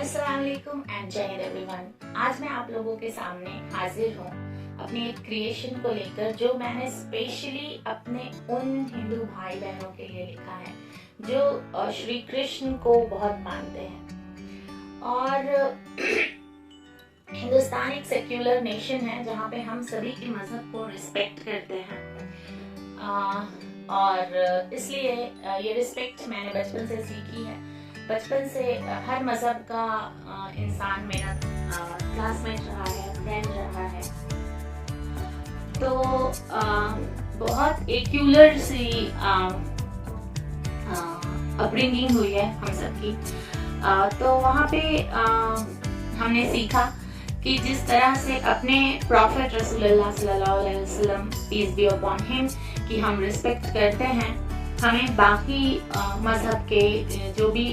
अस्सलाम वालेकुम एंड जय हिंद एवरीवन। आज मैं आप लोगों के सामने हाजिर हूँ अपनी एक क्रिएशन को लेकर जो मैंने स्पेशली अपने उन हिंदू भाई बहनों के लिए लिखा है जो श्री कृष्ण को बहुत मानते हैं। और हिंदुस्तान एक सेक्युलर नेशन है जहाँ पे हम सभी के मजहब को रिस्पेक्ट करते हैं और इसलिए ये रिस्पेक्ट मैंने बचपन से सीखी है। बचपन से हर मजहब का इंसान मेरा क्लासमेट रहा है, फ्रेंड रहा है, तो बहुत एक्यूलर सी अपब्रिंगिंग हुई है हम सबकी। तो वहाँ पे हमने सीखा कि जिस तरह से अपने प्रॉफेट रसूलुल्लाह सल्लल्लाहु अलैहि वसल्लम पीस बी अपॉन हिम की हम रिस्पेक्ट करते हैं, हमें बाकी मज़हब के जो भी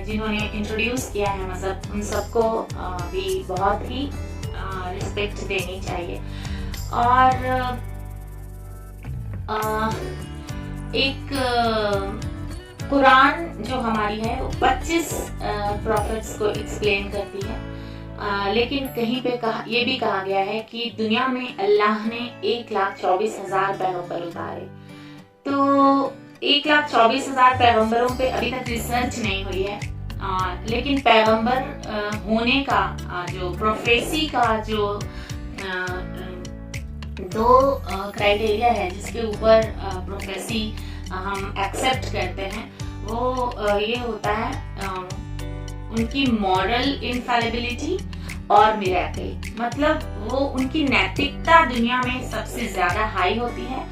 जिन्होंने इंट्रोड्यूस किया है मज़हब, उन सबको भी बहुत ही रिस्पेक्ट देनी चाहिए। और एक कुरान जो हमारी है वो 25 प्रॉफिट्स को एक्सप्लेन करती है, लेकिन कहीं पे ये भी कहा गया है कि दुनिया में अल्लाह ने 1,24,000 पैगंबर उतारे। तो 1,24,000 पैगंबरों पे अभी तक रिसर्च नहीं हुई है, लेकिन पैगंबर होने का जो प्रोफेसी का जो दो क्राइटेरिया है जिसके ऊपर प्रोफेसी हम एक्सेप्ट करते हैं, वो ये होता है उनकी मॉरल इनफैलिबिलिटी और मिरेकल। मतलब वो उनकी नैतिकता दुनिया में सबसे ज्यादा हाई होती है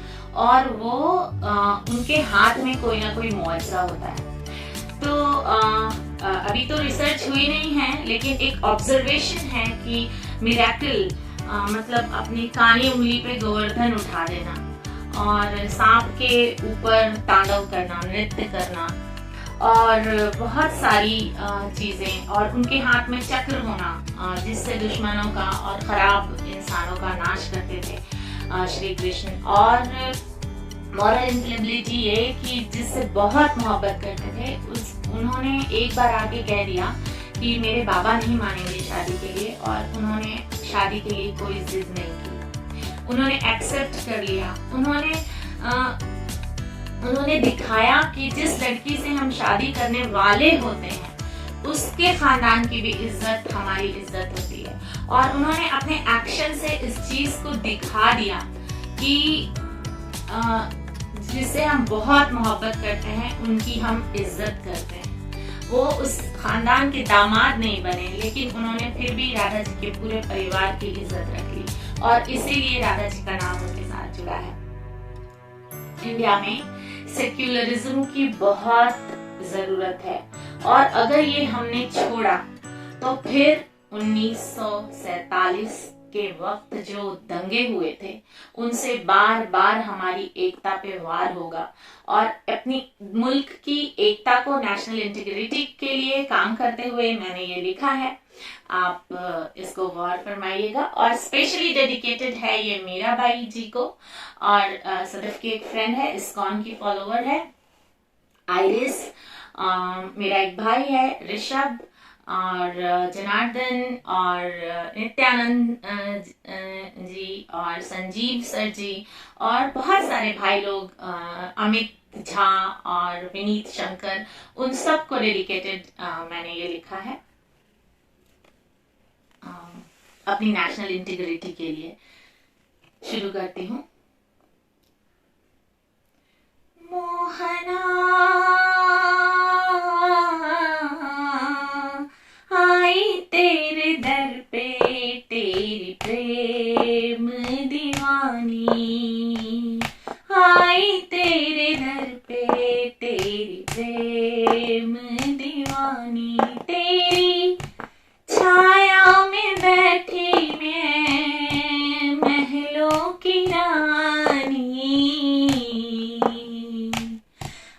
और वो उनके हाथ में कोई ना कोई मुआवजा होता है। तो अभी तो रिसर्च हुई नहीं है, लेकिन एक ऑब्जर्वेशन है कि मिरेकल मतलब अपनी काली उंगली पे गोवर्धन उठा देना और सांप के ऊपर तांडव करना, नृत्य करना और बहुत सारी चीजें, और उनके हाथ में चक्र होना जिससे दुश्मनों का और खराब इंसानों का नाश करते थे श्री कृष्ण। और मॉरल इनफैलिबिलिटी ये कि जिससे बहुत मोहब्बत करते थे, उन्होंने एक बार आके कह दिया कि मेरे बाबा नहीं मानेंगे शादी के लिए, और उन्होंने शादी के लिए कोई जिद नहीं की, उन्होंने एक्सेप्ट कर लिया। उन्होंने दिखाया कि जिस लड़की से हम शादी करने वाले होते हैं उसके खानदान की भी इज्जत हमारी इज्जत होती है। और उन्होंने अपने एक्शन से इस चीज को दिखा दिया कि जिससे हम बहुत मोहब्बत करते हैं उनकी हम इज्जत करते हैं। वो उस खानदान के दामाद नहीं बने, लेकिन उन्होंने फिर भी राधा जी के पूरे परिवार की इज्जत रखी और इसीलिए राधा जी का नाम उनके साथ जुड़ा है। इंडिया में सेक्युलरिज्म की बहुत जरूरत है, और अगर ये हमने छोड़ा तो फिर 1947 के वक्त जो दंगे हुए थे उनसे बार बार हमारी एकता पे वार होगा। और अपनी मुल्क की एकता को, नेशनल इंटीग्रिटी के लिए काम करते हुए मैंने ये लिखा है, आप इसको गौर फरमाइएगा। और स्पेशली डेडिकेटेड है ये मीराबाई जी को, और सदफ की एक फ्रेंड है, इस्कॉन की फॉलोवर है आइरिस, मेरा एक भाई है ऋषभ, और जनार्दन और नित्यानंद जी और संजीव सर जी और बहुत सारे भाई लोग, अमित झा और विनीत शंकर, उन सब को डेडिकेटेड मैंने ये लिखा है अपनी नेशनल इंटीग्रिटी के लिए। शुरू करती हूँ। मोहना आई तेरे दर पे तेरी प्रेम दीवानी, आई तेरे दर पे तेरी प्रेम दीवानी, तेरी छाया में बैठी मैं महलों की रानी,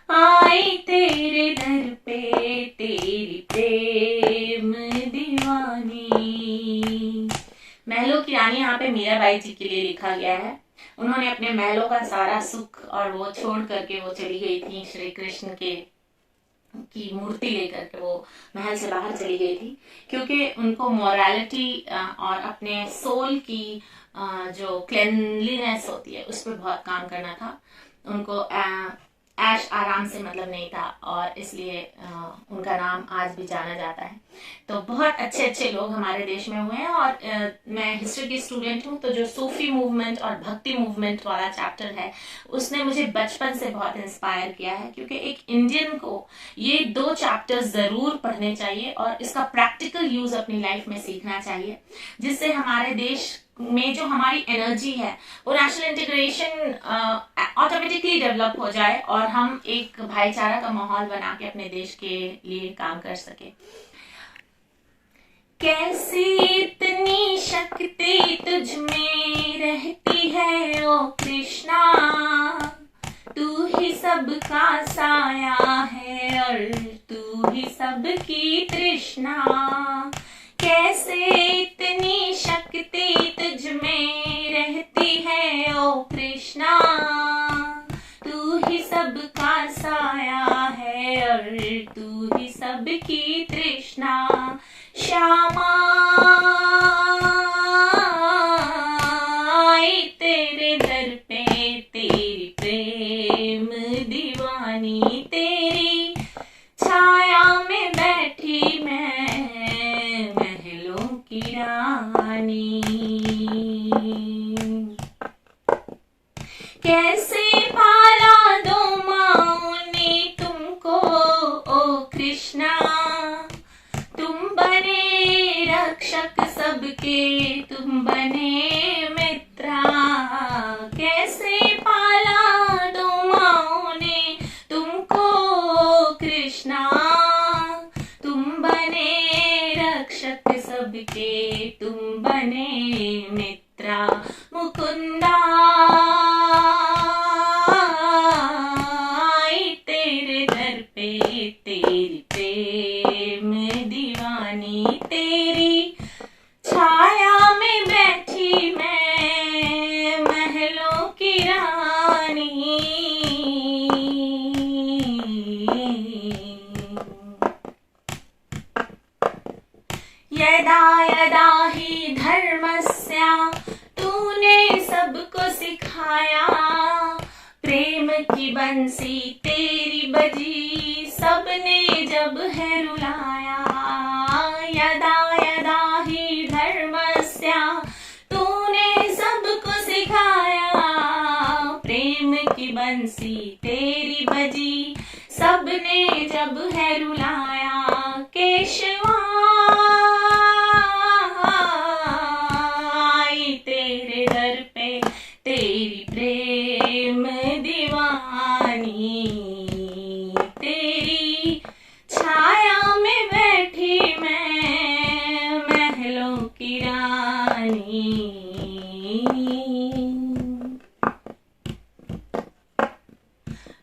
आई तेरे दर पे तेरी प्रेम दीवानी। महलों की रानी यहाँ पे मीराबाई जी के लिए लिखा गया है। उन्होंने अपने महलों का सारा सुख और वो छोड़ करके वो चली गई थी श्री कृष्ण के की मूर्ति लेकर के वो महल से बाहर चली गई थी, क्योंकि उनको मॉरलिटी और अपने सोल की जो क्लेनलीनेस होती है उस पर बहुत काम करना था। उनको ऐश आराम से मतलब नहीं था, और इसलिए उनका नाम आज भी जाना जाता है। तो बहुत अच्छे अच्छे लोग हमारे देश में हुए हैं। और मैं हिस्ट्री की स्टूडेंट हूँ, तो जो सूफी मूवमेंट और भक्ति मूवमेंट वाला चैप्टर है उसने मुझे बचपन से बहुत इंस्पायर किया है, क्योंकि एक इंडियन को ये 2 चैप्टर्स जरूर पढ़ने चाहिए और इसका प्रैक्टिकल यूज अपनी लाइफ में सीखना चाहिए, जिससे हमारे देश में जो हमारी एनर्जी है वो नेशनल इंटीग्रेशन ऑटोमेटिकली डेवलप हो जाए और हम एक भाईचारा का माहौल बना के अपने देश के लिए काम कर सके। कैसी इतनी शक्ति तुझ में रहती है ओ कृष्णा, तू ही सबका साया है और तू ही सबकी तृष्णा। कैसे इतनी शक्ति तुझ में रहती है ओ कृष्णा, तू ही सबका साया है और तू ही सबकी तृष्णा। श्यामा तेरे दर पे तेरी प्रेम दीवानी, तेरी छाया में बैठी मैं महलों की रानी। कैसे पाला दो माओ ने तुमको ओ कृष्णा, तुम बने रक्षक सबके, तुम बने मित्रा। कैसे पाला दो माओ ने तुमको कृष्णा, तुम बने रक्षक सबके, तुम बने मित्रा। मुकुंदा तेरे दर पे तेरी प्रेम दीवानी, तेरी छाया में बैठी मैं महलों की रानी। यदा यदा ही धर्मस्य तूने सबको सिखाया, प्रेम की बंसी तेरी बजी सबने जब है रुलाया। यदा यदा ही धर्मस्य तूने सबको सिखाया, प्रेम की बंसी तेरी बजी सबने जब है रुलाया। केशवा तेरे दर पे तेरी प्रेम दीवानी, तेरी छाया में बैठी मैं महलों की रानी।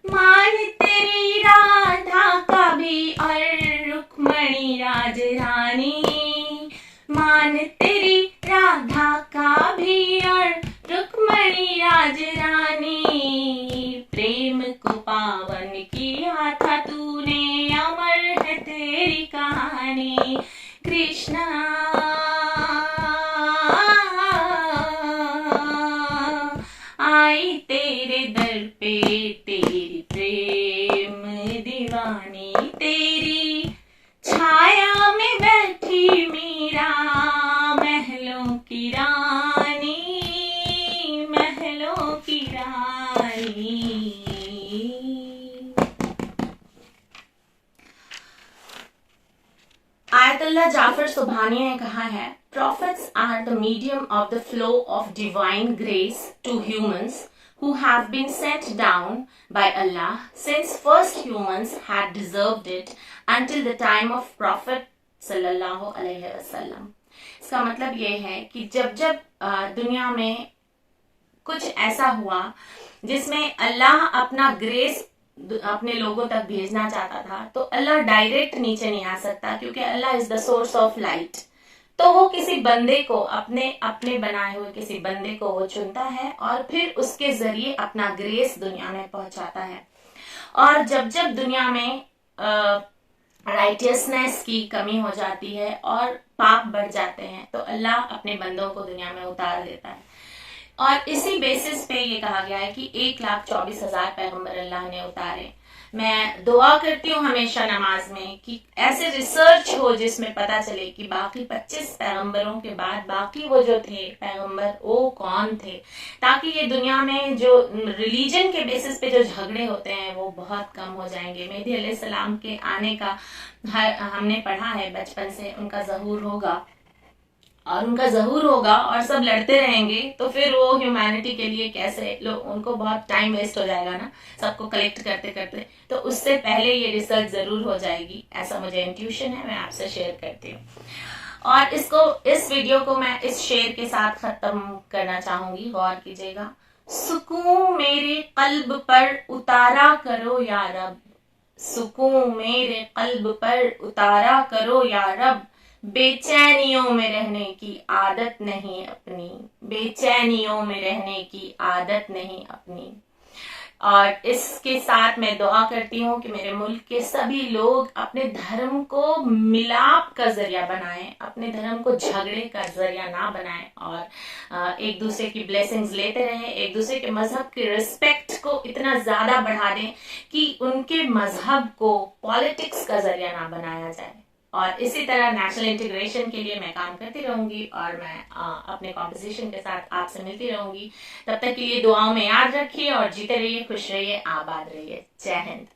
मान तेरी राधा का भी और रुक्मणी राज रानी, मान तेरी राधा का भी और रुक्मणी राज रानी। प्रेम को पावन किया था तूने, अमर है तेरी कहानी। कृष्णा आई तेरे दर पे तेरी प्रेम दीवानी, तेरी छाया में बैठी मीरा महलों की रानी, महलों की रानी। आयतुल्लाह जाफर सुबहानी ने कहा है, prophets are the medium of the flow of divine grace to humans who have been sent down by Allah since first humans had deserved it until the time of Prophet sallallahu alaihi wasallam। इसका मतलब ये है कि जब जब दुनिया में कुछ ऐसा हुआ जिसमें अल्लाह अपना ग्रेस अपने लोगों तक भेजना चाहता था, तो अल्लाह डायरेक्ट नीचे नहीं आ सकता, क्योंकि Allah is the source of light. तो वो किसी बंदे को अपने बनाए हुए किसी बंदे को वो चुनता है और फिर उसके जरिए अपना ग्रेस दुनिया में पहुंचाता है। और जब जब दुनिया में राइटियसनेस की कमी हो जाती है और पाप बढ़ जाते हैं, तो अल्लाह अपने बंदों को दुनिया में उतार देता है। और इसी बेसिस पे ये कहा गया है कि 1,24,000 पैगंबर अल्लाह ने उतारे। मैं दुआ करती हूँ हमेशा नमाज में कि ऐसे रिसर्च हो जिसमें पता चले कि बाकी 25 पैगंबरों के बाद बाकी वो जो थे पैगंबर वो कौन थे, ताकि ये दुनिया में जो रिलीजन के बेसिस पे जो झगड़े होते हैं वो बहुत कम हो जाएंगे। मेहदी अलैहिस्सलाम के आने का हमने पढ़ा है बचपन से, उनका ज़हूर होगा और सब लड़ते रहेंगे, तो फिर वो ह्यूमैनिटी के लिए कैसे लोग, उनको बहुत टाइम वेस्ट हो जाएगा ना सबको कलेक्ट करते करते। तो उससे पहले ये रिसर्च जरूर हो जाएगी, ऐसा मुझे इंट्यूशन है, मैं आपसे शेयर करती हूँ। और इस वीडियो को मैं इस शेर के साथ खत्म करना चाहूंगी, गौर कीजिएगा। सुकून मेरे कल्ब पर उतारा करो या रब, सुकून मेरे कल्ब पर उतारा करो या रब, बेचैनियों में रहने की आदत नहीं अपनी, बेचैनियों में रहने की आदत नहीं अपनी। और इसके साथ मैं दुआ करती हूँ कि मेरे मुल्क के सभी लोग अपने धर्म को मिलाप का जरिया बनाएं, अपने धर्म को झगड़े का जरिया ना बनाएं, और एक दूसरे की ब्लेसिंग्स लेते रहें, एक दूसरे के मजहब की रिस्पेक्ट को इतना ज्यादा बढ़ा दें कि उनके मजहब को पॉलिटिक्स का जरिया ना बनाया जाए। और इसी तरह नेशनल इंटीग्रेशन के लिए मैं काम करती रहूंगी, और मैं अपने कॉम्पोजिशन के साथ आपसे मिलती रहूंगी। तब तक के लिए दुआओं में याद रखिए और जीते रहिए, खुश रहिए, आबाद रहिए। जय हिंद।